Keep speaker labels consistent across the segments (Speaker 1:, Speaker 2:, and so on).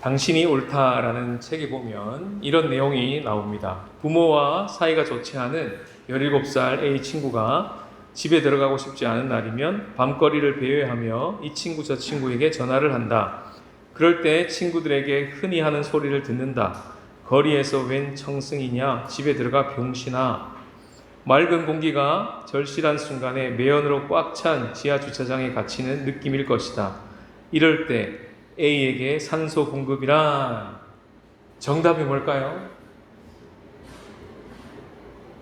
Speaker 1: 당신이 옳다라는 책에 보면 이런 내용이 나옵니다. 부모와 사이가 좋지 않은 17살 A 친구가 집에 들어가고 싶지 않은 날이면 밤거리를 배회하며 이 친구 저 친구에게 전화를 한다. 그럴 때 친구들에게 흔히 하는 소리를 듣는다. 거리에서 웬 청승이냐? 집에 들어가 병신아. 맑은 공기가 절실한 순간에 매연으로 꽉 찬 지하 주차장에 갇히는 느낌일 것이다. 이럴 때 A에게 산소 공급이란 정답이 뭘까요?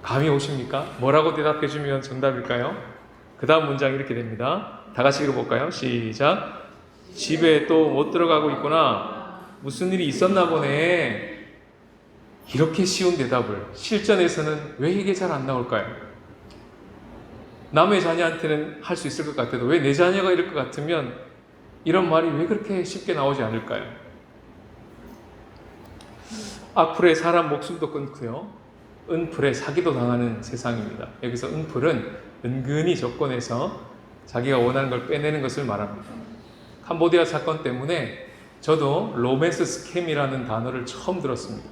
Speaker 1: 감이 오십니까? 뭐라고 대답해 주면 정답일까요? 그 다음 문장이 이렇게 됩니다. 다 같이 읽어볼까요? 시작. 집에 또 못 들어가고 있구나. 무슨 일이 있었나 보네. 이렇게 쉬운 대답을 실전에서는 왜 이게 잘 안 나올까요? 남의 자녀한테는 할 수 있을 것 같아도 왜 내 자녀가 이럴 것 같으면 이런 말이 왜 그렇게 쉽게 나오지 않을까요? 악플에 사람 목숨도 끊고요. 은플에 사기도 당하는 세상입니다. 여기서 은플은 은근히 조건에서 자기가 원하는 걸 빼내는 것을 말합니다. 캄보디아 사건 때문에 저도 로맨스 스캠이라는 단어를 처음 들었습니다.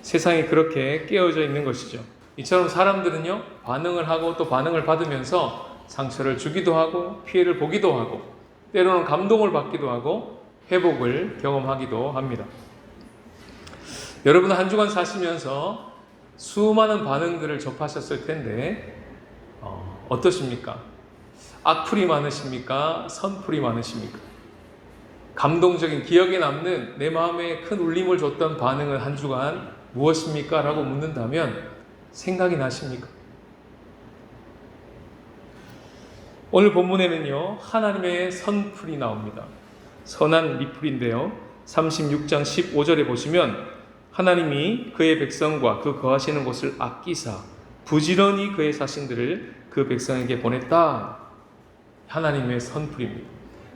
Speaker 1: 세상이 그렇게 깨어져 있는 것이죠. 이처럼 사람들은요, 반응을 하고 또 반응을 받으면서 상처를 주기도 하고 피해를 보기도 하고 때로는 감동을 받기도 하고 회복을 경험하기도 합니다. 여러분 한 주간 사시면서 수많은 반응들을 접하셨을 텐데 어떠십니까? 악플이 많으십니까? 선플이 많으십니까? 감동적인 기억에 남는 내 마음에 큰 울림을 줬던 반응은 한 주간 무엇입니까? 라고 묻는다면 생각이 나십니까? 오늘 본문에는요, 하나님의 선플이 나옵니다. 선한 리플인데요. 36장 15절에 보시면 하나님이 그의 백성과 그 거하시는 곳을 아끼사 부지런히 그의 사신들을 그 백성에게 보냈다. 하나님의 선플입니다.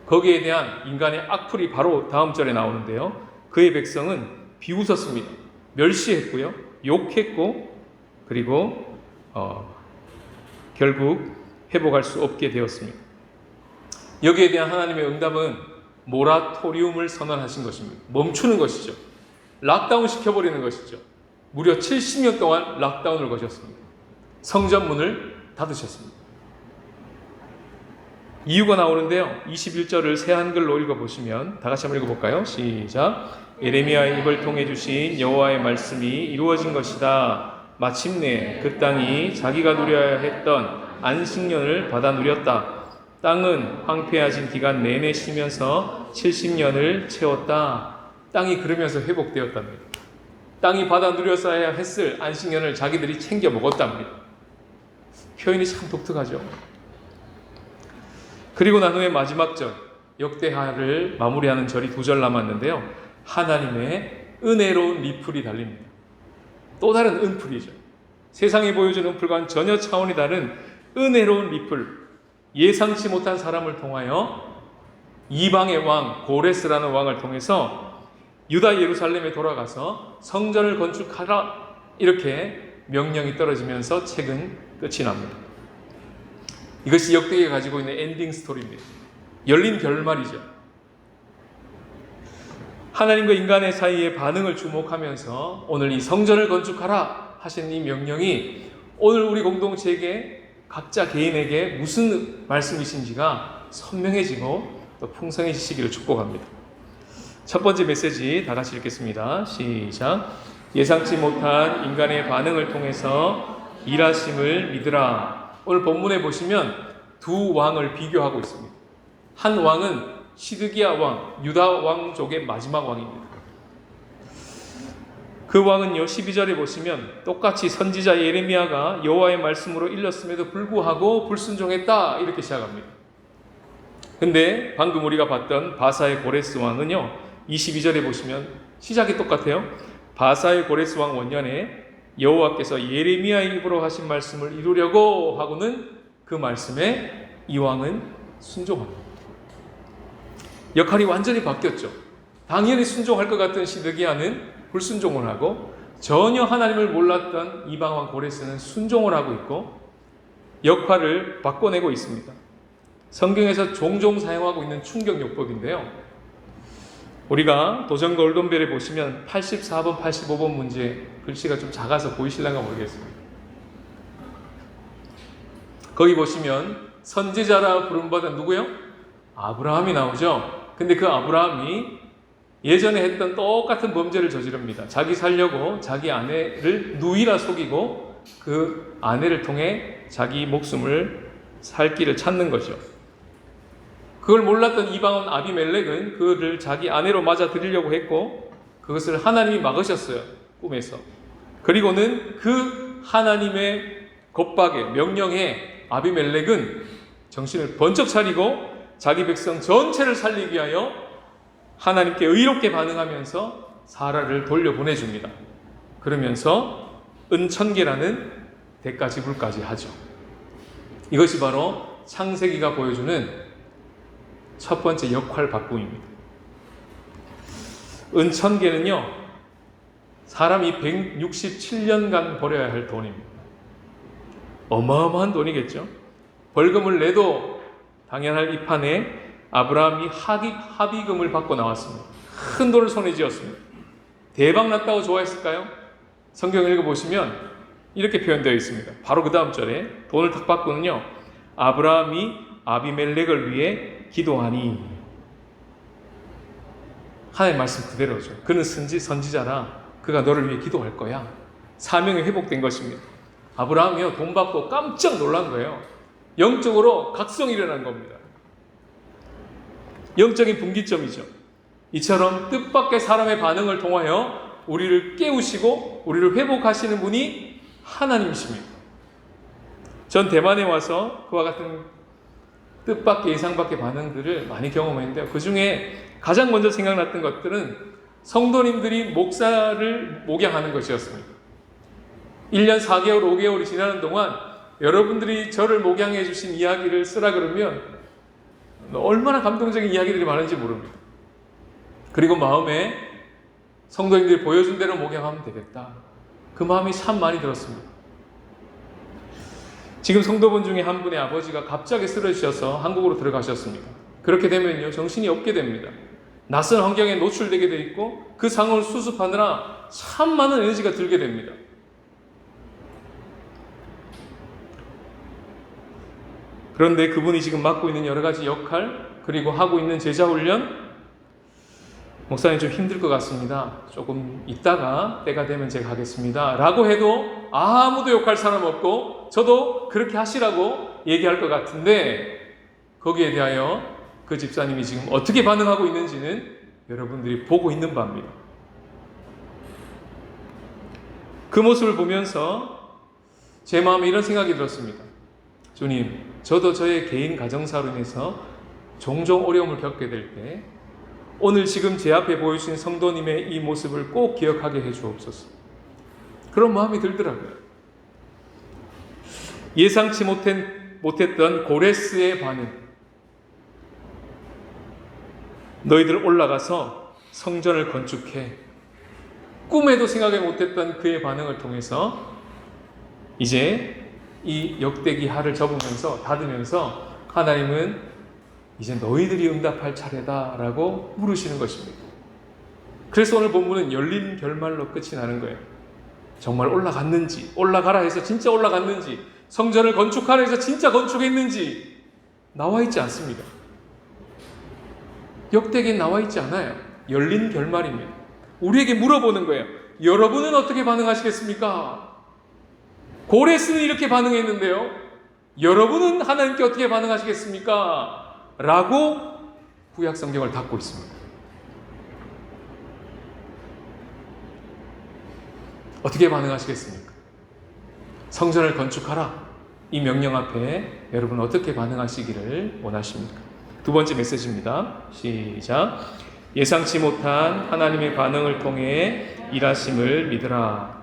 Speaker 1: 거기에 대한 인간의 악플이 바로 다음 절에 나오는데요. 그의 백성은 비웃었습니다. 멸시했고요. 욕했고 그리고 결국 회복할 수 없게 되었습니다. 여기에 대한 하나님의 응답은 모라토리움을 선언하신 것입니다. 멈추는 것이죠. 락다운 시켜버리는 것이죠. 무려 70년 동안 락다운을 거셨습니다. 성전 문을 닫으셨습니다. 이유가 나오는데요. 21절을 새 한글로 읽어보시면 다 같이 한번 읽어볼까요? 시작. 예레미야의 입을 통해 주신 여호와의 말씀이 이루어진 것이다. 마침내 그 땅이 자기가 누려야 했던 안식년을 받아 누렸다. 땅은 황폐해진 기간 내내 쉬면서 70년을 채웠다. 땅이 그러면서 회복되었답니다. 땅이 받아 누렸어야 했을 안식년을 자기들이 챙겨 먹었답니다. 표현이 참 독특하죠. 그리고 난 후에 마지막 절, 역대하를 마무리하는 절이 2절 남았는데요. 하나님의 은혜로운 리플이 달립니다. 또 다른 은플이죠. 세상이 보여주는 은플과는 전혀 차원이 다른 은혜로운 리플, 예상치 못한 사람을 통하여 이방의 왕 고레스라는 왕을 통해서 유다 예루살렘에 돌아가서 성전을 건축하라 이렇게 명령이 떨어지면서 책은 끝이 납니다. 이것이 역대기가 가지고 있는 엔딩 스토리입니다. 열린 결말이죠. 하나님과 인간의 사이의 반응을 주목하면서 오늘 이 성전을 건축하라 하신 이 명령이 오늘 우리 공동체에게 각자 개인에게 무슨 말씀이신지가 선명해지고 또 풍성해지시기를 축복합니다. 첫 번째 메시지 다 같이 읽겠습니다. 시작. 예상치 못한 인간의 반응을 통해서 일하심을 믿으라. 오늘 본문에 보시면 두 왕을 비교하고 있습니다. 한 왕은 시드기야 왕, 유다 왕족의 마지막 왕입니다. 그 왕은요, 12절에 보시면 똑같이 선지자 예레미야가 여호와의 말씀으로 일렀음에도 불구하고 불순종했다 이렇게 시작합니다. 근데 방금 우리가 봤던 바사의 고레스 왕은요, 22절에 보시면 시작이 똑같아요. 바사의 고레스 왕 원년에 여호와께서 예레미야의 입으로 하신 말씀을 이루려고 하고는 그 말씀에 이 왕은 순종합니다. 역할이 완전히 바뀌었죠. 당연히 순종할 것 같은 시드기야는 불순종을 하고 전혀 하나님을 몰랐던 이방왕 고레스는 순종을 하고 있고 역할을 바꿔내고 있습니다. 성경에서 종종 사용하고 있는 충격요법인데요. 우리가 도전 골든벨에 보시면 84번, 85번 문제 글씨가 좀 작아서 보이실란가 모르겠습니다. 거기 보시면 선지자라 부름받은 누구요? 아브라함이 나오죠. 근데 그 아브라함이 예전에 했던 똑같은 범죄를 저지릅니다. 자기 살려고 자기 아내를 누이라 속이고 그 아내를 통해 자기 목숨을 살 길을 찾는 거죠. 그걸 몰랐던 이방원 아비멜렉은 그를 자기 아내로 맞아들이려고 했고 그것을 하나님이 막으셨어요. 꿈에서. 그리고는 그 하나님의 겁박에 명령에 아비멜렉은 정신을 번쩍 차리고 자기 백성 전체를 살리기 위하여 하나님께 의롭게 반응하면서 사라를 돌려보내줍니다. 그러면서 은천계라는 대가 지불까지 하죠. 이것이 바로 창세기가 보여주는 첫 번째 역할 바꿈입니다. 은천계는요, 사람이 167년간 벌여야 할 돈입니다. 어마어마한 돈이겠죠. 벌금을 내도 당연할 이 판에 아브라함이 합의금을 받고 나왔습니다. 큰 돈을 손에 쥐었습니다. 대박 났다고 좋아했을까요? 성경 읽어보시면 이렇게 표현되어 있습니다. 바로 그 다음 절에 돈을 탁 받고는요, 아브라함이 아비멜렉을 위해 기도하니. 하나님의 말씀 그대로죠. 그는 선지자라 그가 너를 위해 기도할 거야. 사명이 회복된 것입니다. 아브라함이요, 돈 받고 깜짝 놀란 거예요. 영적으로 각성이 일어난 겁니다. 영적인 분기점이죠. 이처럼 뜻밖의 사람의 반응을 통하여 우리를 깨우시고 우리를 회복하시는 분이 하나님이십니다. 전 대만에 와서 그와 같은 뜻밖의 예상밖의 반응들을 많이 경험했는데요. 그 중에 가장 먼저 생각났던 것들은 성도님들이 목사를 목양하는 것이었습니다. 1년 4개월, 5개월이 지나는 동안 여러분들이 저를 목양해 주신 이야기를 쓰라 그러면 얼마나 감동적인 이야기들이 많은지 모릅니다. 그리고 마음에 성도님들이 보여준 대로 목양하면 되겠다. 그 마음이 참 많이 들었습니다. 지금 성도분 중에 한 분의 아버지가 갑자기 쓰러지셔서 한국으로 들어가셨습니다. 그렇게 되면요, 정신이 없게 됩니다. 낯선 환경에 노출되게 돼 있고 그 상황을 수습하느라 참 많은 에너지가 들게 됩니다. 그런데 그분이 지금 맡고 있는 여러 가지 역할, 그리고 하고 있는 제자 훈련, 목사님 좀 힘들 것 같습니다. 조금 있다가 때가 되면 제가 하겠습니다. 라고 해도 아무도 욕할 사람 없고 저도 그렇게 하시라고 얘기할 것 같은데 거기에 대하여 그 집사님이 지금 어떻게 반응하고 있는지는 여러분들이 보고 있는 바입니다. 그 모습을 보면서 제 마음에 이런 생각이 들었습니다. 주님, 저도 저의 개인 가정사로 인해서 종종 어려움을 겪게 될 때 오늘 지금 제 앞에 보여주신 성도님의 이 모습을 꼭 기억하게 해 주옵소서. 그런 마음이 들더라고요. 예상치 못했던 고레스의 반응. 너희들 올라가서 성전을 건축해. 꿈에도 생각해 못했던 그의 반응을 통해서 이제 이 역대기 할을 접으면서 닫으면서 하나님은 이제 너희들이 응답할 차례다라고 물으시는 것입니다. 그래서 오늘 본문은 열린 결말로 끝이 나는 거예요. 정말 올라갔는지, 올라가라 해서 진짜 올라갔는지, 성전을 건축하라 해서 진짜 건축했는지 나와 있지 않습니다. 역대기에 나와 있지 않아요. 열린 결말입니다. 우리에게 물어보는 거예요. 여러분은 어떻게 반응하시겠습니까? 고레스는 이렇게 반응했는데요. 여러분은 하나님께 어떻게 반응하시겠습니까? 라고 구약 성경을 닫고 있습니다. 어떻게 반응하시겠습니까? 성전을 건축하라. 이 명령 앞에 여러분 어떻게 반응하시기를 원하십니까? 두 번째 메시지입니다. 시작. 예상치 못한 하나님의 반응을 통해 일하심을 믿으라.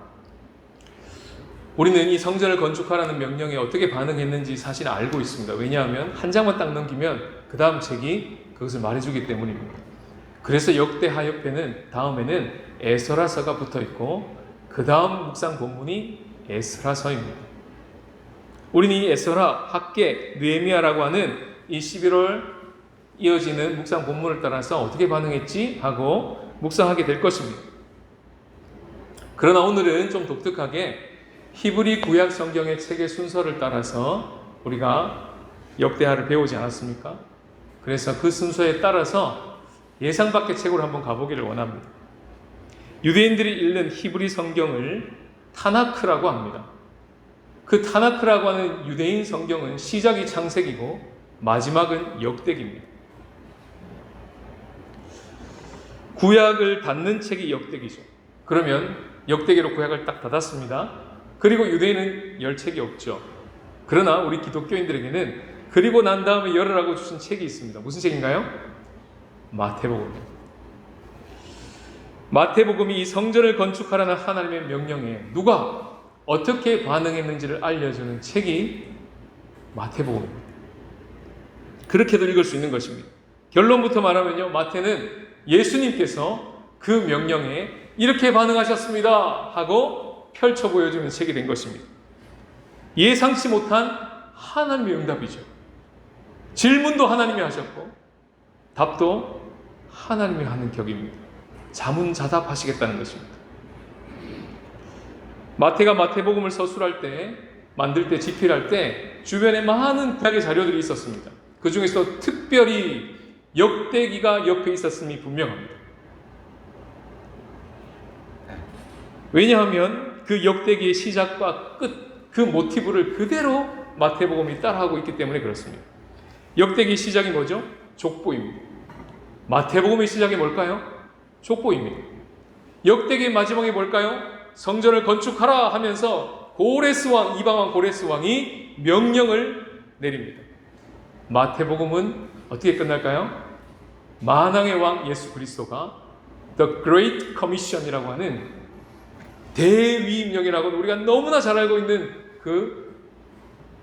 Speaker 1: 우리는 이 성전을 건축하라는 명령에 어떻게 반응했는지 사실 알고 있습니다. 왜냐하면 한 장만 딱 넘기면 그 다음 책이 그것을 말해주기 때문입니다. 그래서 역대하 옆에는 다음에는 에스라서가 붙어있고 그 다음 묵상 본문이 에스라서입니다. 우리는 이 에스라, 학개, 느헤미야라고 하는 이 11월 이어지는 묵상 본문을 따라서 어떻게 반응했지 하고 묵상하게 될 것입니다. 그러나 오늘은 좀 독특하게 히브리 구약 성경의 책의 순서를 따라서 우리가 역대하를 배우지 않았습니까? 그래서 그 순서에 따라서 예상 밖의 책으로 한번 가보기를 원합니다. 유대인들이 읽는 히브리 성경을 타나크라고 합니다. 그 타나크라고 하는 유대인 성경은 시작이 창세기고 마지막은 역대기입니다. 구약을 닫는 책이 역대기죠. 그러면 역대기로 구약을 딱 닫았습니다. 그리고 유대인은 열 책이 없죠. 그러나 우리 기독교인들에게는 그리고 난 다음에 열으라고 주신 책이 있습니다. 무슨 책인가요? 마태복음입니다. 마태복음이 이 성전을 건축하라는 하나님의 명령에 누가 어떻게 반응했는지를 알려주는 책이 마태복음입니다. 그렇게도 읽을 수 있는 것입니다. 결론부터 말하면요, 마태는 예수님께서 그 명령에 이렇게 반응하셨습니다 하고 펼쳐 보여주는 책이 된 것입니다. 예상치 못한 하나님의 응답이죠. 질문도 하나님이 하셨고 답도 하나님이 하는 격입니다. 자문자답하시겠다는 것입니다. 마태가 마태복음을 서술할 때, 만들 때, 집필할 때 주변에 많은 구약의 자료들이 있었습니다. 그 중에서 특별히 역대기가 옆에 있었음이 분명합니다. 왜냐하면 그 역대기의 시작과 끝, 그 모티브를 그대로 마태복음이 따라하고 있기 때문에 그렇습니다. 역대기의 시작이 뭐죠? 족보입니다. 마태복음의 시작이 뭘까요? 족보입니다. 역대기의 마지막이 뭘까요? 성전을 건축하라 하면서 고레스 왕, 이방왕 고레스 왕이 명령을 내립니다. 마태복음은 어떻게 끝날까요? 만왕의 왕 예수 그리스도가 The Great Commission이라고 하는 대위임령이라고 우리가 너무나 잘 알고 있는 그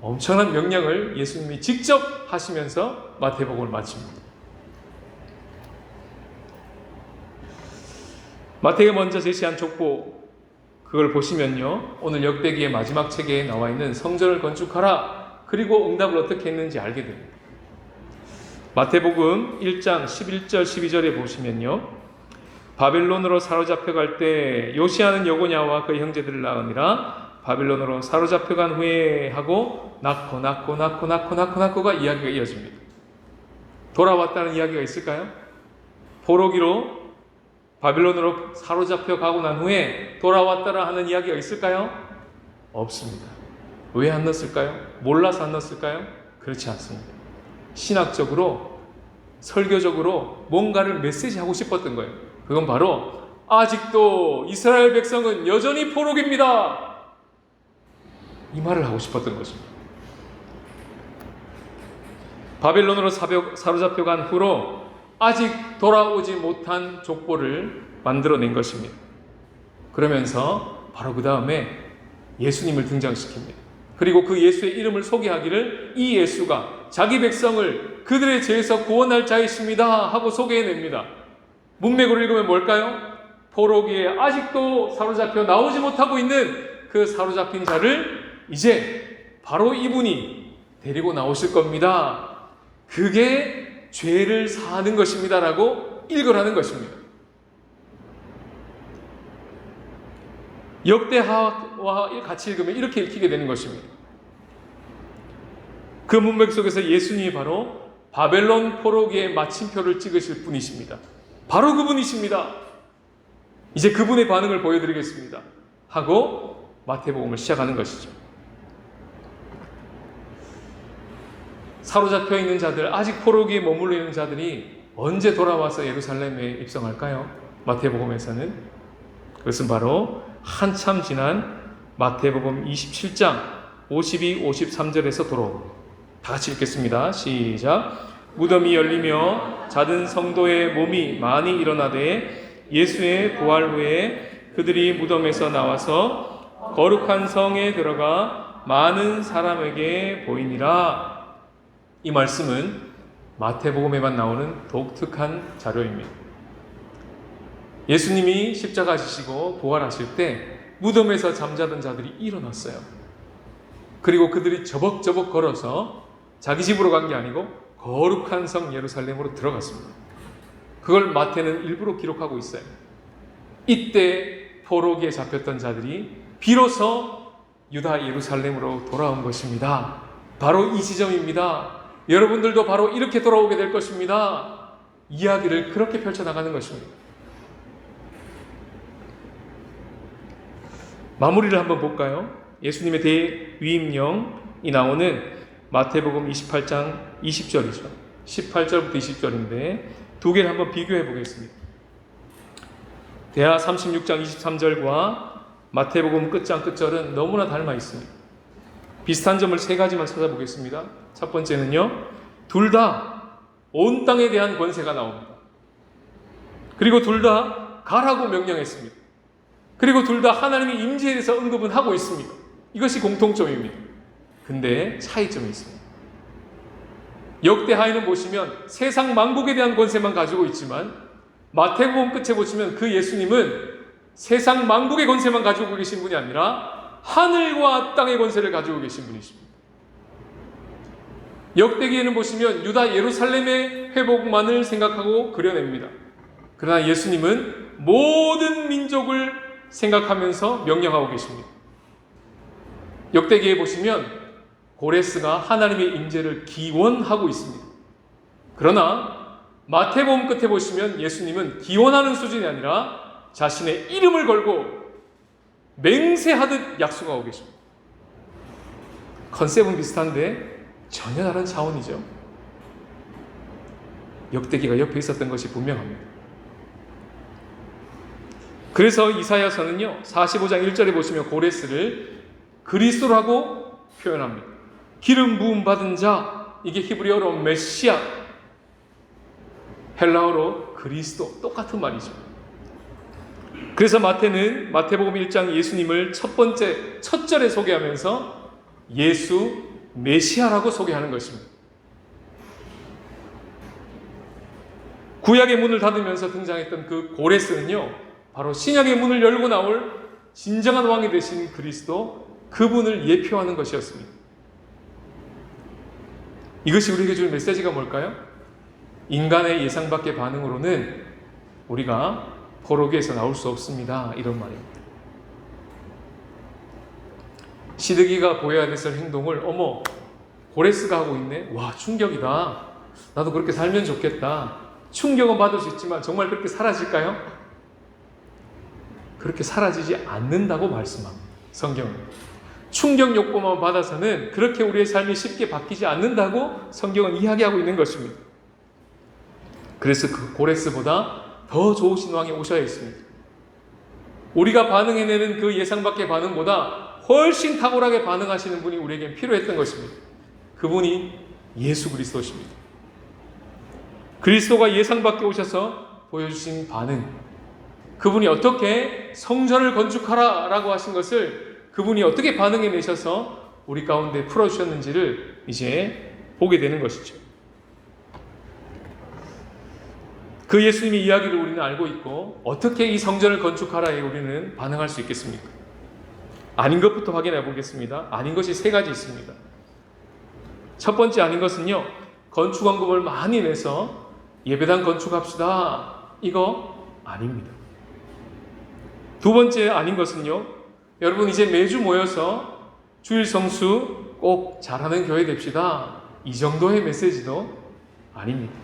Speaker 1: 엄청난 명령을 예수님이 직접 하시면서 마태복음을 마칩니다. 마태가 먼저 제시한 족보, 그걸 보시면요, 오늘 역대기의 마지막 책에 나와 있는 성전을 건축하라, 그리고 응답을 어떻게 했는지 알게 됩니다. 마태복음 1장 11절 12절에 보시면요, 바벨론으로 사로잡혀갈 때 요시아는 여고냐와 그의 형제들을 낳으니라. 바벨론으로 사로잡혀간 후에 하고 낳고가 이야기가 이어집니다. 돌아왔다는 이야기가 있을까요? 포로기로 바벨론으로 사로잡혀 가고 난 후에 돌아왔다라 하는 이야기가 있을까요? 없습니다. 왜 안 넣었을까요? 몰라서 안 넣었을까요? 그렇지 않습니다. 신학적으로, 설교적으로 뭔가를 메시지하고 싶었던 거예요. 그건 바로 아직도 이스라엘 백성은 여전히 포로기입니다. 이 말을 하고 싶었던 것입니다. 바벨론으로 사로잡혀간 후로 아직 돌아오지 못한 족보를 만들어낸 것입니다. 그러면서 바로 그 다음에 예수님을 등장시킵니다. 그리고 그 예수의 이름을 소개하기를 이 예수가 자기 백성을 그들의 죄에서 구원할 자이십니다 하고 소개해냅니다. 문맥으로 읽으면 뭘까요? 포로기에 아직도 사로잡혀 나오지 못하고 있는 그 사로잡힌 자를 이제 바로 이분이 데리고 나오실 겁니다. 그게 죄를 사하는 것입니다 라고 읽으라는 것입니다. 역대하와 같이 읽으면 이렇게 읽히게 되는 것입니다. 그 문맥 속에서 예수님이 바로 바벨론 포로기의 마침표를 찍으실 분이십니다. 바로 그분이십니다. 이제 그분의 반응을 보여드리겠습니다 하고 마태복음을 시작하는 것이죠. 사로잡혀 있는 자들, 아직 포로기에 머물러 있는 자들이 언제 돌아와서 예루살렘에 입성할까요? 마태복음에서는 그것은 바로 한참 지난 마태복음 27장 52, 53절에서 돌아옵니다. 다 같이 읽겠습니다. 시작. 무덤이 열리며 자든 성도의 몸이 많이 일어나되 예수의 부활 후에 그들이 무덤에서 나와서 거룩한 성에 들어가 많은 사람에게 보이니라. 이 말씀은 마태복음에만 나오는 독특한 자료입니다. 예수님이 십자가 지시고 부활하실 때 무덤에서 잠자던 자들이 일어났어요. 그리고 그들이 저벅저벅 걸어서 자기 집으로 간 게 아니고 거룩한 성 예루살렘으로 들어갔습니다. 그걸 마태는 일부러 기록하고 있어요. 이때 포로기에 잡혔던 자들이 비로소 유다 예루살렘으로 돌아온 것입니다. 바로 이 지점입니다. 여러분들도 바로 이렇게 돌아오게 될 것입니다. 이야기를 그렇게 펼쳐나가는 것입니다. 마무리를 한번 볼까요? 예수님의 대위임령이 나오는 마태복음 28장 20절이죠. 18절부터 20절인데 두 개를 한번 비교해 보겠습니다. 대하 36장 23절과 마태복음 끝장 끝절은 너무나 닮아 있습니다. 비슷한 점을 세 가지만 찾아보겠습니다. 첫 번째는요, 둘 다 온 땅에 대한 권세가 나옵니다. 그리고 둘 다 가라고 명령했습니다. 그리고 둘 다 하나님의 임재에 대해서 언급은 하고 있습니다. 이것이 공통점입니다. 근데 차이점이 있습니다. 역대하에는 보시면 세상 만국에 대한 권세만 가지고 있지만 마태복음 끝에 보시면 그 예수님은 세상 만국의 권세만 가지고 계신 분이 아니라 하늘과 땅의 권세를 가지고 계신 분이십니다. 역대기에는 보시면 유다 예루살렘의 회복만을 생각하고 그려냅니다. 그러나 예수님은 모든 민족을 생각하면서 명령하고 계십니다. 역대기에 보시면 고레스가 하나님의 임재를 기원하고 있습니다. 그러나 마태복음 끝에 보시면 예수님은 기원하는 수준이 아니라 자신의 이름을 걸고 맹세하듯 약속하고 계십니다. 컨셉은 비슷한데 전혀 다른 차원이죠. 역대기가 옆에 있었던 것이 분명합니다. 그래서 이사야서는요 45장 1절에 보시면 고레스를 그리스도라고 표현합니다. 기름 부음 받은 자, 이게 히브리어로 메시아, 헬라어로 그리스도, 똑같은 말이죠. 그래서 마태는 마태복음 1장 예수님을 첫 절에 소개하면서 예수 메시아라고 소개하는 것입니다. 구약의 문을 닫으면서 등장했던 그 고레스는요 바로 신약의 문을 열고 나올 진정한 왕이 되신 그리스도, 그분을 예표하는 것이었습니다. 이것이 우리에게 주는 메시지가 뭘까요? 인간의 예상 밖의 반응으로는 우리가 포로기에서 나올 수 없습니다. 이런 말입니다. 시드기가 보여야 됐을 행동을 어머 고레스가 하고 있네. 와 충격이다. 나도 그렇게 살면 좋겠다. 충격은 받을 수 있지만 정말 그렇게 사라질까요? 그렇게 사라지지 않는다고 말씀합니다. 성경은. 충격 욕보만 받아서는 그렇게 우리의 삶이 쉽게 바뀌지 않는다고 성경은 이야기하고 있는 것입니다. 그래서 그 고레스보다 더 좋으신 왕이 오셔야 했습니다. 우리가 반응해내는 그 예상 밖의 반응보다 훨씬 탁월하게 반응하시는 분이 우리에겐 필요했던 것입니다. 그분이 예수 그리스도십니다. 그리스도가 예상 밖에 오셔서 보여주신 반응, 그분이 어떻게 성전을 건축하라 라고 하신 것을 그분이 어떻게 반응해내셔서 우리 가운데 풀어주셨는지를 이제 보게 되는 것이죠. 그 예수님의 이야기를 우리는 알고 있고 어떻게 이 성전을 건축하라에 우리는 반응할 수 있겠습니까? 아닌 것부터 확인해 보겠습니다. 아닌 것이 세 가지 있습니다. 첫 번째 아닌 것은요, 건축원금을 많이 내서 예배당 건축합시다. 이거 아닙니다. 두 번째 아닌 것은요, 여러분 이제 매주 모여서 주일 성수 꼭 잘하는 교회 됩시다. 이 정도의 메시지도 아닙니다.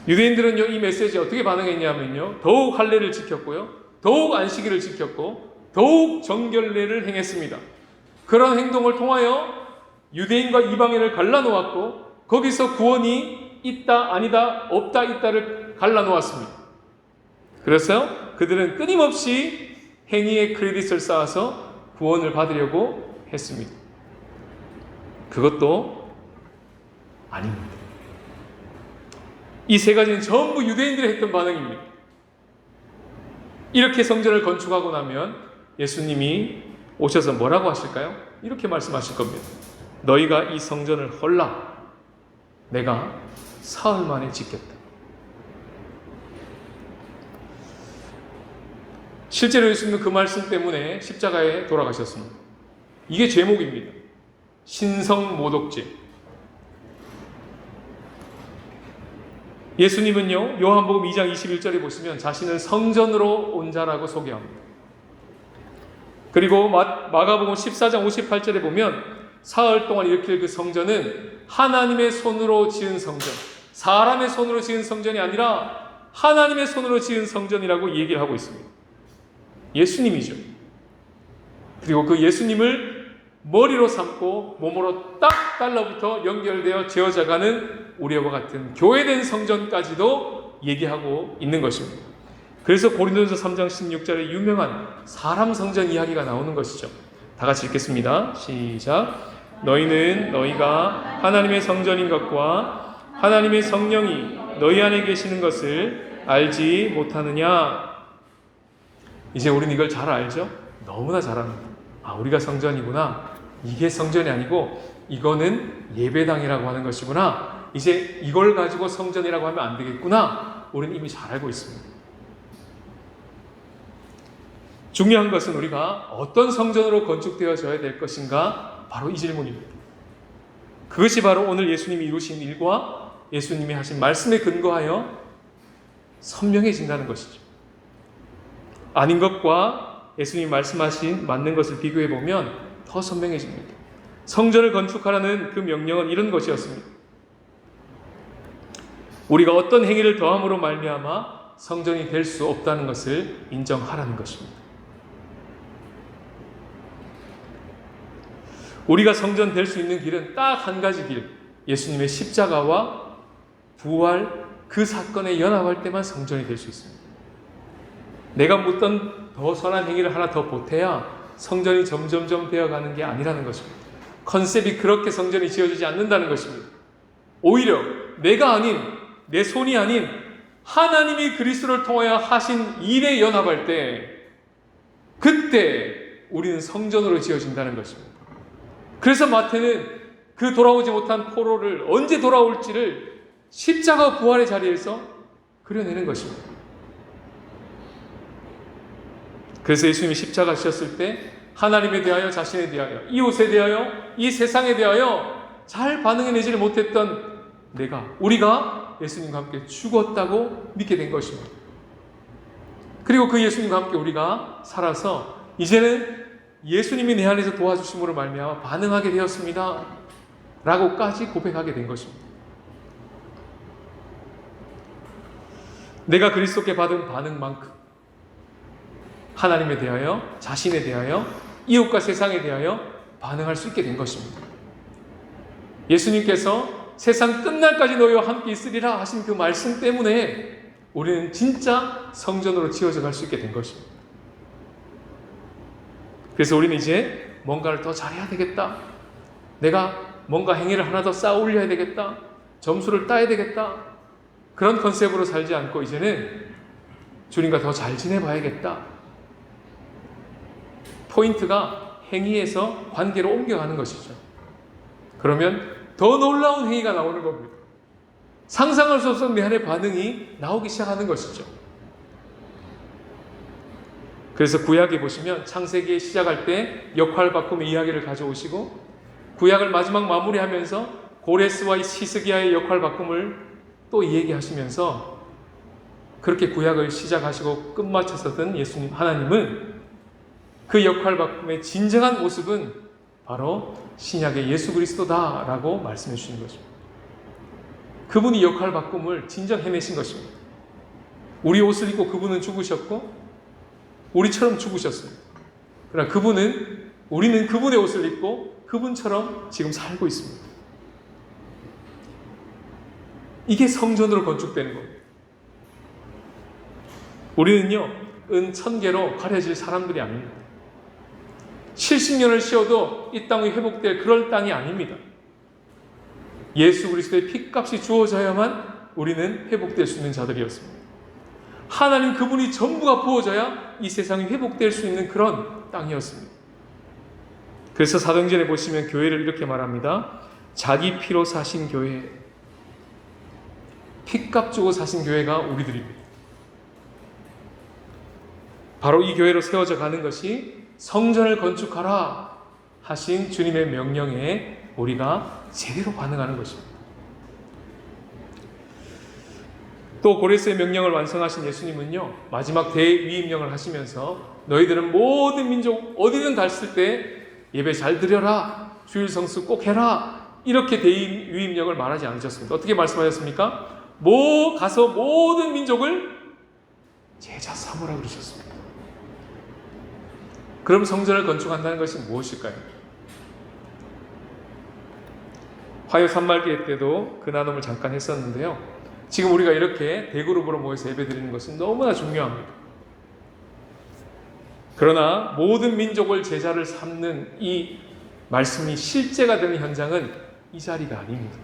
Speaker 1: 유대인들은요, 이 메시지에 어떻게 반응했냐면요, 더욱 할례를 지켰고요, 더욱 안식일을 지켰고, 더욱 정결례를 행했습니다. 그런 행동을 통하여 유대인과 이방인을 갈라놓았고, 거기서 구원이 있다, 아니다, 없다, 있다를 갈라놓았습니다. 그래서 그들은 끊임없이 행위의 크레딧을 쌓아서 구원을 받으려고 했습니다. 그것도 아닙니다. 이 세 가지는 전부 유대인들이 했던 반응입니다. 이렇게 성전을 건축하고 나면 예수님이 오셔서 뭐라고 하실까요? 이렇게 말씀하실 겁니다. 너희가 이 성전을 헐라. 내가 사흘 만에 짓겠다. 실제로 예수님은 그 말씀 때문에 십자가에 돌아가셨습니다. 이게 제목입니다. 신성모독죄. 예수님은요, 요한복음 2장 21절에 보시면 자신은 성전으로 온 자라고 소개합니다. 그리고 마가복음 14장 58절에 보면 사흘 동안 일으킬 그 성전은 하나님의 손으로 지은 성전, 사람의 손으로 지은 성전이 아니라 하나님의 손으로 지은 성전이라고 얘기를 하고 있습니다. 예수님이죠. 그리고 그 예수님을 머리로 삼고 몸으로 딱 달라붙어 연결되어 지어져가는 우리와 같은 교회된 성전까지도 얘기하고 있는 것입니다. 그래서 고린도전서 3장 16절에 유명한 사람 성전 이야기가 나오는 것이죠. 다 같이 읽겠습니다. 시작. 너희는 너희가 하나님의 성전인 것과 하나님의 성령이 너희 안에 계시는 것을 알지 못하느냐. 이제 우리는 이걸 잘 알죠? 너무나 잘 압니다. 아, 우리가 성전이구나. 이게 성전이 아니고 이거는 예배당이라고 하는 것이구나. 이제 이걸 가지고 성전이라고 하면 안 되겠구나. 우리는 이미 잘 알고 있습니다. 중요한 것은 우리가 어떤 성전으로 건축되어져야 될 것인가? 바로 이 질문입니다. 그것이 바로 오늘 예수님이 이루신 일과 예수님이 하신 말씀에 근거하여 선명해진다는 것이죠. 아닌 것과 예수님이 말씀하신 맞는 것을 비교해 보면 더 선명해집니다. 성전을 건축하라는 그 명령은 이런 것이었습니다. 우리가 어떤 행위를 더함으로 말미암아 성전이 될 수 없다는 것을 인정하라는 것입니다. 우리가 성전 될 수 있는 길은 딱 한 가지 길, 예수님의 십자가와 부활, 그 사건에 연합할 때만 성전이 될 수 있습니다. 내가 어떤 더 선한 행위를 하나 더 보태야 성전이 점점점 되어가는 게 아니라는 것입니다. 컨셉이 그렇게 성전이 지어지지 않는다는 것입니다. 오히려 내가 아닌, 내 손이 아닌 하나님이 그리스도를 통하여 하신 일에 연합할 때, 그때 우리는 성전으로 지어진다는 것입니다. 그래서 마태는 그 돌아오지 못한 포로를 언제 돌아올지를 십자가 부활의 자리에서 그려내는 것입니다. 그래서 예수님이 십자가 지셨을 때 하나님에 대하여, 자신에 대하여, 이웃에 대하여, 이 세상에 대하여 잘 반응해내지를 못했던 우리가 예수님과 함께 죽었다고 믿게 된 것입니다. 그리고 그 예수님과 함께 우리가 살아서 이제는 예수님이 내 안에서 도와주심으로 말미암아 반응하게 되었습니다 라고까지 고백하게 된 것입니다. 내가 그리스도께 받은 반응만큼 하나님에 대하여, 자신에 대하여, 이웃과 세상에 대하여 반응할 수 있게 된 것입니다. 예수님께서 세상 끝날까지 너희와 함께 있으리라 하신 그 말씀 때문에 우리는 진짜 성전으로 지어져 갈 수 있게 된 것입니다. 그래서 우리는 이제 뭔가를 더 잘해야 되겠다. 내가 뭔가 행위를 하나 더 쌓아 올려야 되겠다. 점수를 따야 되겠다. 그런 컨셉으로 살지 않고 이제는 주님과 더 잘 지내봐야겠다. 포인트가 행위에서 관계로 옮겨가는 것이죠. 그러면 더 놀라운 행위가 나오는 겁니다. 상상할 수 없었던 내 안의 반응이 나오기 시작하는 것이죠. 그래서 구약에 보시면 창세기에 시작할 때 역할 바꿈의 이야기를 가져오시고 구약을 마지막 마무리하면서 고레스와 히스기야의 역할 바꿈을 또 얘기하시면서 그렇게 구약을 시작하시고 끝마쳤었던 예수님, 하나님은 그 역할 바꿈의 진정한 모습은 바로 신약의 예수 그리스도다라고 말씀해 주시는 것입니다. 그분이 역할 바꿈을 진정 해내신 것입니다. 우리 옷을 입고 그분은 죽으셨고 우리처럼 죽으셨습니다. 그러나 우리는 그분의 옷을 입고 그분처럼 지금 살고 있습니다. 이게 성전으로 건축되는 겁니다. 우리는요, 은 1000개로 가려질 사람들이 아닙니다. 70년을 쉬어도 이 땅이 회복될 그럴 땅이 아닙니다. 예수 그리스도의 피값이 주어져야만 우리는 회복될 수 있는 자들이었습니다. 하나님 그분이 전부가 부어져야 이 세상이 회복될 수 있는 그런 땅이었습니다. 그래서 사도행전에 보시면 교회를 이렇게 말합니다. 자기 피로 사신 교회, 피값 주고 사신 교회가 우리들입니다. 바로 이 교회로 세워져 가는 것이 성전을 건축하라 하신 주님의 명령에 우리가 제대로 반응하는 것입니다. 또 고레스의 명령을 완성하신 예수님은요, 마지막 대위임령을 하시면서 너희들은 모든 민족 어디든 갔을 때 예배 잘 드려라, 주일 성수 꼭 해라, 이렇게 대위임령을 말하지 않으셨습니다. 어떻게 말씀하셨습니까? 가서 모든 민족을 제자 삼으라 그러셨습니다. 그럼 성전을 건축한다는 것이 무엇일까요? 화요 산말기회 때도 그 나눔을 잠깐 했었는데요. 지금 우리가 이렇게 대그룹으로 모여서 예배드리는 것은 너무나 중요합니다. 그러나 모든 민족을 제자를 삼는 이 말씀이 실제가 되는 현장은 이 자리가 아닙니다.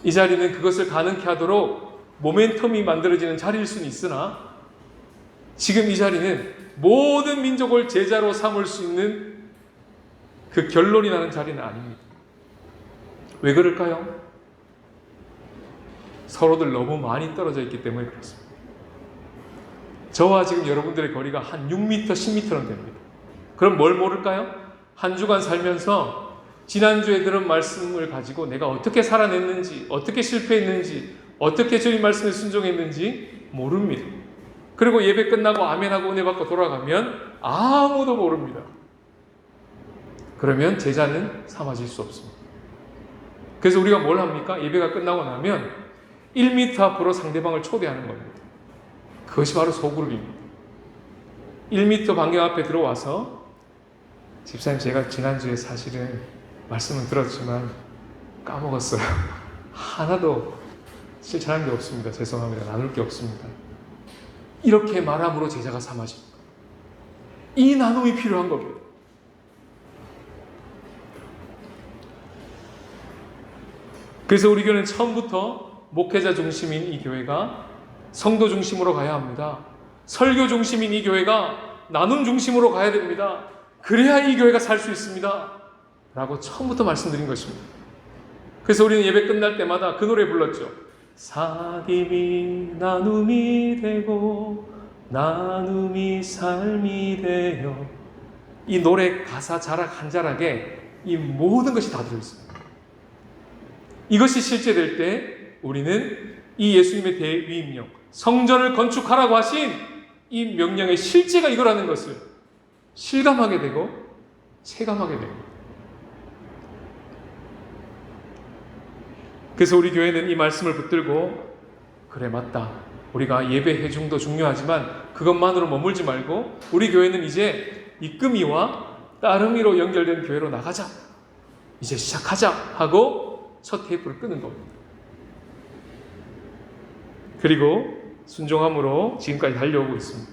Speaker 1: 이 자리는 그것을 가능케 하도록 모멘텀이 만들어지는 자리일 수는 있으나 지금 이 자리는 모든 민족을 제자로 삼을 수 있는 그 결론이 나는 자리는 아닙니다. 왜 그럴까요? 서로들 너무 많이 떨어져 있기 때문에 그렇습니다. 저와 지금 여러분들의 거리가 한 6m, 10m는 됩니다. 그럼 뭘 모를까요? 한 주간 살면서 지난주에 들은 말씀을 가지고 내가 어떻게 살아냈는지, 어떻게 실패했는지, 어떻게 주님 말씀에 순종했는지 모릅니다. 그리고 예배 끝나고 아멘하고 은혜 받고 돌아가면 아무도 모릅니다. 그러면 제자는 삼아질 수 없습니다. 그래서 우리가 뭘 합니까? 예배가 끝나고 나면 1m 앞으로 상대방을 초대하는 겁니다. 그것이 바로 소그룹입니다. 1m 반경 앞에 들어와서 집사님, 제가 지난주에 사실은 말씀은 들었지만 까먹었어요. 하나도 실천한 게 없습니다. 죄송합니다. 나눌 게 없습니다. 이렇게 말함으로 제자가 삼아집니다. 이 나눔이 필요한 겁니다. 그래서 우리 교회는 처음부터 목회자 중심인 이 교회가 성도 중심으로 가야 합니다. 설교 중심인 이 교회가 나눔 중심으로 가야 됩니다. 그래야 이 교회가 살 수 있습니다. 라고 처음부터 말씀드린 것입니다. 그래서 우리는 예배 끝날 때마다 그 노래 불렀죠. 사귐이 나눔이 되고 나눔이 삶이 되어. 이 노래 가사 자락 한 자락에 이 모든 것이 다 들어있습니다. 이것이 실제될 때 우리는 이 예수님의 대위임령, 성전을 건축하라고 하신 이 명령의 실제가 이거라는 것을 실감하게 되고 체감하게 됩니다. 그래서 우리 교회는 이 말씀을 붙들고 그래, 맞다, 우리가 예배 해중도 중요하지만 그것만으로 머물지 말고 우리 교회는 이제 이끔이와 따름이로 연결된 교회로 나가자, 이제 시작하자 하고 첫 테이프를 끄는 겁니다. 그리고 순종함으로 지금까지 달려오고 있습니다.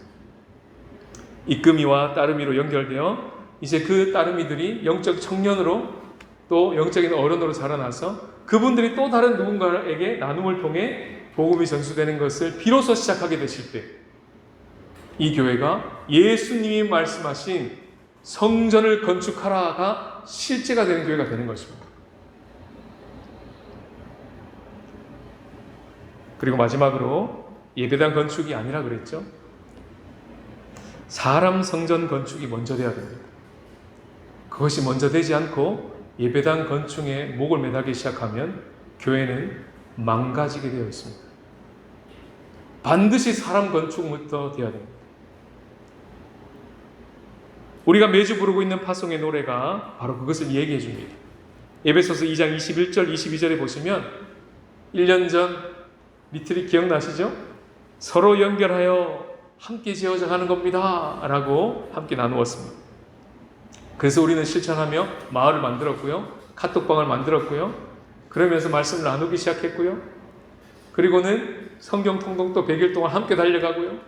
Speaker 1: 이끔이와 따름이로 연결되어 이제 그 따름이들이 영적 청년으로 또 영적인 어른으로 자라나서 그분들이 또 다른 누군가에게 나눔을 통해 복음이 전수되는 것을 비로소 시작하게 되실 때 이 교회가 예수님이 말씀하신 성전을 건축하라가 실제가 되는 교회가 되는 것입니다. 그리고 마지막으로 예배당 건축이 아니라 그랬죠. 사람 성전 건축이 먼저 돼야 됩니다. 그것이 먼저 되지 않고 예배당 건축에 목을 매달기 시작하면 교회는 망가지게 되어 있습니다. 반드시 사람 건축부터 되어야 됩니다. 우리가 매주 부르고 있는 파송의 노래가 바로 그것을 얘기해 줍니다. 에베소서 2장 21절 22절에 보시면 1년 전 리트릿 기억나시죠? 서로 연결하여 함께 지어져 가는 겁니다 라고 함께 나누었습니다. 그래서 우리는 실천하며 마을을 만들었고요, 카톡방을 만들었고요, 그러면서 말씀을 나누기 시작했고요, 그리고는 성경 통독도 100일 동안 함께 달려가고요,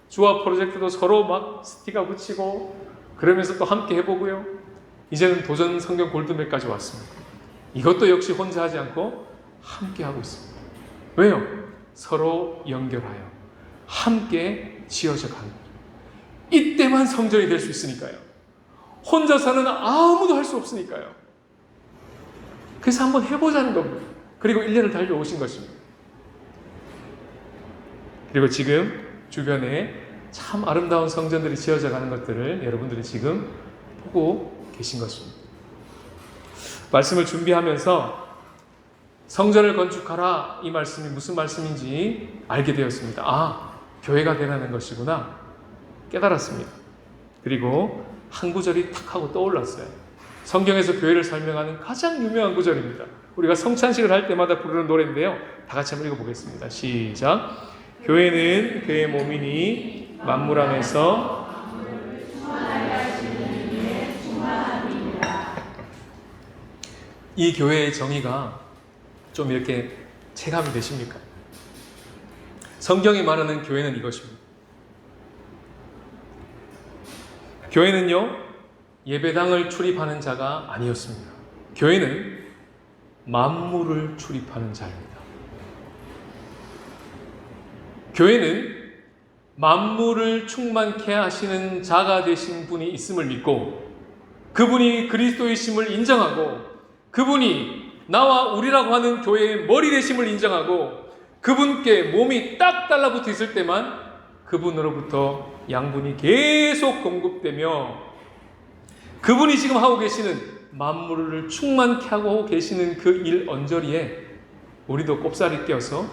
Speaker 1: 주화 프로젝트도 서로 막 스티커 붙이고 그러면서 또 함께 해보고요, 이제는 도전 성경 골드맥까지 왔습니다. 이것도 역시 혼자 하지 않고 함께 하고 있습니다. 왜요? 서로 연결하여 함께 지어져 가는 거죠. 이때만 성전이 될 수 있으니까요. 혼자서는 아무도 할 수 없으니까요. 그래서 한번 해보자는 겁니다. 그리고 1년을 달려오신 것입니다. 그리고 지금 주변에 참 아름다운 성전들이 지어져 가는 것들을 여러분들이 지금 보고 계신 것입니다. 말씀을 준비하면서 성전을 건축하라, 이 말씀이 무슨 말씀인지 알게 되었습니다. 아, 교회가 되라는 것이구나 깨달았습니다. 그리고 한 구절이 탁 하고 떠올랐어요. 성경에서 교회를 설명하는 가장 유명한 구절입니다. 우리가 성찬식을 할 때마다 부르는 노래인데요. 다 같이 한번 읽어보겠습니다. 시작. 교회는 그의 몸이니 만물 안에서 이 교회의 정의가 좀 이렇게 체감이 되십니까? 성경이 말하는 교회는 이것입니다. 교회는요, 예배당을 출입하는 자가 아니었습니다. 교회는 만물을 출입하는 자입니다. 교회는 만물을 충만케 하시는 자가 되신 분이 있음을 믿고 그분이 그리스도이심을 인정하고 그분이 나와 우리라고 하는 교회의 머리 되심을 인정하고 그분께 몸이 딱 달라붙어 있을 때만 그분으로부터 양분이 계속 공급되며 그분이 지금 하고 계시는 만물을 충만케 하고 계시는 그 일 언저리에 우리도 꼽사리 껴서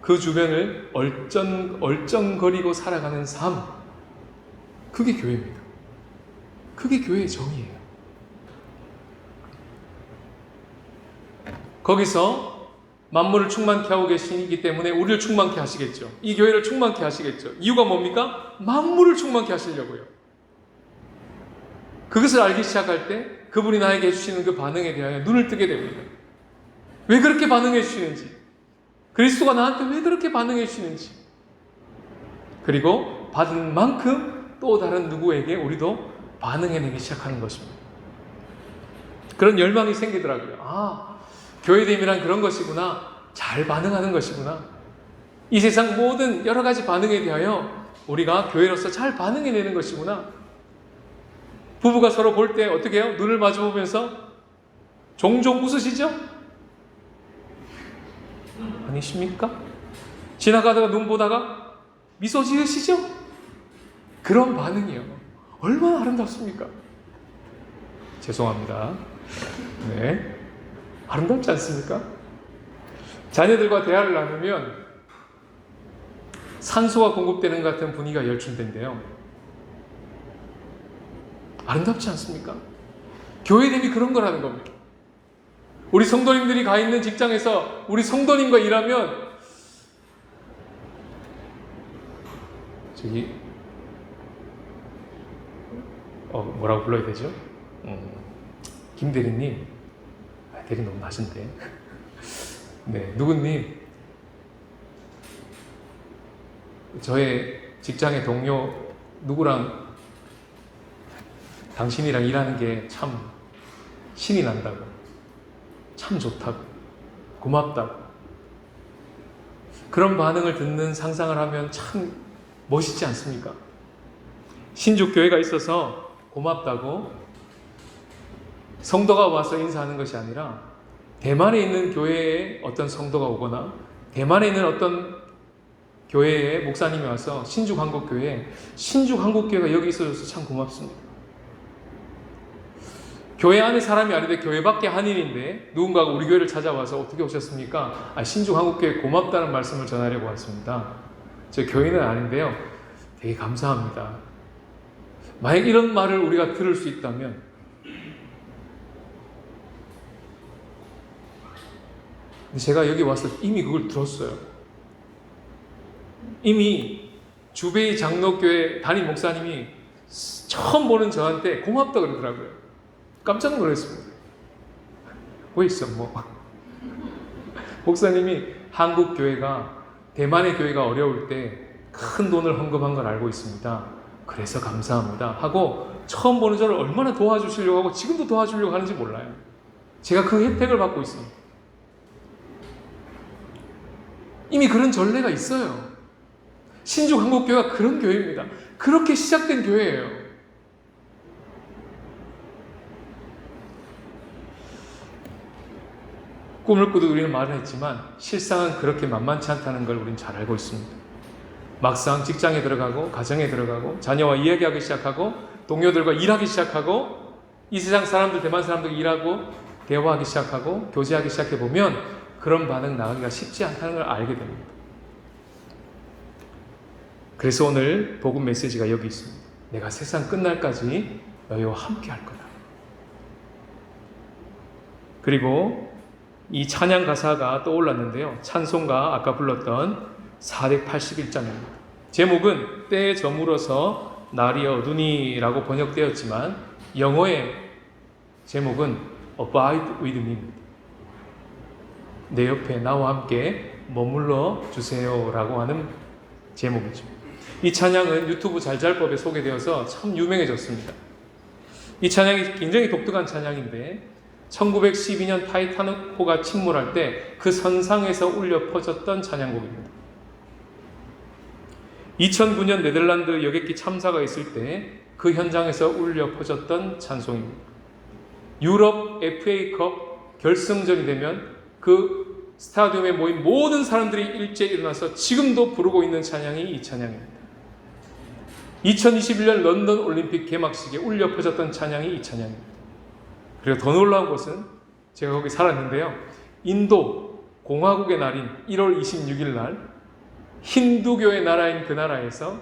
Speaker 1: 그 주변을 얼쩡거리고 살아가는 삶, 그게 교회입니다. 그게 교회의 정의예요. 거기서 만물을 충만케 하고 계시기 때문에 우리를 충만케 하시겠죠. 이 교회를 충만케 하시겠죠. 이유가 뭡니까? 만물을 충만케 하시려고요. 그것을 알기 시작할 때 그분이 나에게 해주시는 그 반응에 대하여 눈을 뜨게 됩니다. 왜 그렇게 반응해 주시는지, 그리스도가 나한테 왜 그렇게 반응해 주시는지, 그리고 받은 만큼 또 다른 누구에게 우리도 반응해내기 시작하는 것입니다. 그런 열망이 생기더라고요. 아, 교회됨이란 그런 것이구나. 잘 반응하는 것이구나. 이 세상 모든 여러 가지 반응에 대하여 우리가 교회로서 잘 반응해내는 것이구나. 부부가 서로 볼 때 어떻게 해요? 눈을 마주보면서 종종 웃으시죠? 아니십니까? 지나가다가 눈 보다가 미소 지으시죠? 그런 반응이요. 얼마나 아름답습니까? 죄송합니다. 네. 아름답지 않습니까? 자녀들과 대화를 나누면 산소가 공급되는 것 같은 분위기가 열춘된데요. 아름답지 않습니까? 교회됨이 그런 거라는 겁니다. 우리 성도님들이 가 있는 직장에서 우리 성도님과 일하면 뭐라고 불러야 되죠? 김 대리님, 대리 너무 나신데. 네, 누구님, 저의 직장의 동료 누구랑 당신이랑 일하는 게 참 신이 난다고, 참 좋다고, 고맙다고. 그런 반응을 듣는 상상을 하면 참 멋있지 않습니까? 신주교회가 있어서 고맙다고 성도가 와서 인사하는 것이 아니라 대만에 있는 교회에 어떤 성도가 오거나 대만에 있는 어떤 교회에 목사님이 와서 신주한국교회가 여기 있어줘서 참 고맙습니다. 교회 안에 사람이 아닌데 교회 밖에 한인인데 누군가가 우리 교회를 찾아와서 어떻게 오셨습니까? 신주한국교회 고맙다는 말씀을 전하려고 왔습니다. 저 교회는 아닌데요. 되게 감사합니다. 만약 이런 말을 우리가 들을 수 있다면 제가 여기 와서 이미 그걸 들었어요. 이미 주베이 장로교회 담임 목사님이 처음 보는 저한테 고맙다 그러더라고요. 깜짝 놀랐습니다. 왜 있어 뭐. 목사님이 한국 교회가 대만의 교회가 어려울 때 큰 돈을 헌금한 걸 알고 있습니다. 그래서 감사합니다 하고 처음 보는 저를 얼마나 도와주시려고 하고 지금도 도와주려고 하는지 몰라요. 제가 그 혜택을 받고 있습니다. 이미 그런 전례가 있어요. 신주한국교회가 그런 교회입니다. 그렇게 시작된 교회예요. 꿈을 꾸듯 우리는 말을 했지만 실상은 그렇게 만만치 않다는 걸 우리는 잘 알고 있습니다. 막상 직장에 들어가고 가정에 들어가고 자녀와 이야기하기 시작하고 동료들과 일하기 시작하고 이 세상 사람들, 대만 사람들 일하고 대화하기 시작하고 교제하기 시작해 보면 그런 반응 나가기가 쉽지 않다는 걸 알게 됩니다. 그래서 오늘 복음 메시지가 여기 있습니다. 내가 세상 끝날까지 너희와 함께 할 거다. 그리고 이 찬양 가사가 떠올랐는데요. 찬송가 아까 불렀던 481장입니다. 제목은 때에 저물어서 날이 어두니라고 번역되었지만 영어의 제목은 Abide with me. 내 옆에 나와 함께 머물러 주세요라고 하는 제목이죠. 이 찬양은 유튜브 잘잘법에 소개되어서 참 유명해졌습니다. 이 찬양이 굉장히 독특한 찬양인데 1912년 타이타닉호가 침몰할 때 그 선상에서 울려 퍼졌던 찬양곡입니다. 2009년 네덜란드 여객기 참사가 있을 때 그 현장에서 울려 퍼졌던 찬송입니다. 유럽 FA컵 결승전이 되면 그 스타디움에 모인 모든 사람들이 일제히 일어나서 지금도 부르고 있는 찬양이 이 찬양입니다. 2021년 런던 올림픽 개막식에 울려 퍼졌던 찬양이 이 찬양입니다. 그리고 더 놀라운 것은 제가 거기 살았는데요. 인도 공화국의 날인 1월 26일 날 힌두교의 나라인 그 나라에서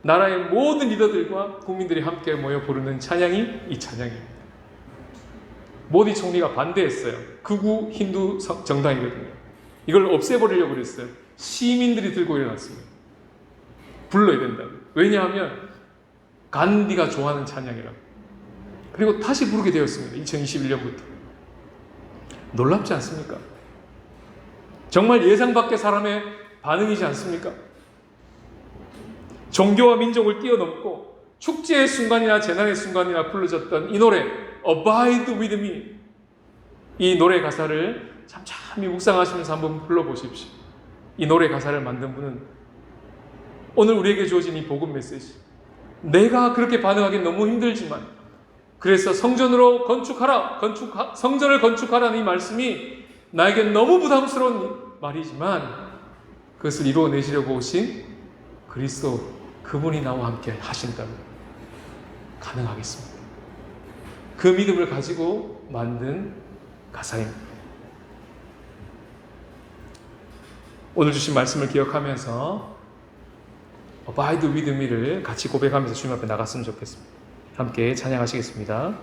Speaker 1: 나라의 모든 리더들과 국민들이 함께 모여 부르는 찬양이 이 찬양입니다. 모디 총리가 반대했어요. 극우 힌두 정당이거든요. 이걸 없애버리려고 그랬어요. 시민들이 들고 일어났습니다. 불러야 된다고. 왜냐하면 간디가 좋아하는 찬양이라고. 그리고 다시 부르게 되었습니다. 2021년부터. 놀랍지 않습니까? 정말 예상 밖의 사람의 반응이지 않습니까? 종교와 민족을 뛰어넘고 축제의 순간이나 재난의 순간이나 불러졌던 이 노래 Abide with me, 이 노래 가사를 잠잠히 묵상하시면서 한번 불러보십시오. 이 노래 가사를 만든 분은 오늘 우리에게 주어진 이 복음 메시지, 내가 그렇게 반응하기 너무 힘들지만 그래서 성전을 건축하라는 이 말씀이 나에게 너무 부담스러운 말이지만 그것을 이루어내시려고 오신 그리스도, 그분이 나와 함께 하신다면 가능하겠습니다. 그 믿음을 가지고 만든 가사입니다. 오늘 주신 말씀을 기억하면서 Abide with me를 같이 고백하면서 주님 앞에 나갔으면 좋겠습니다. 함께 찬양하시겠습니다.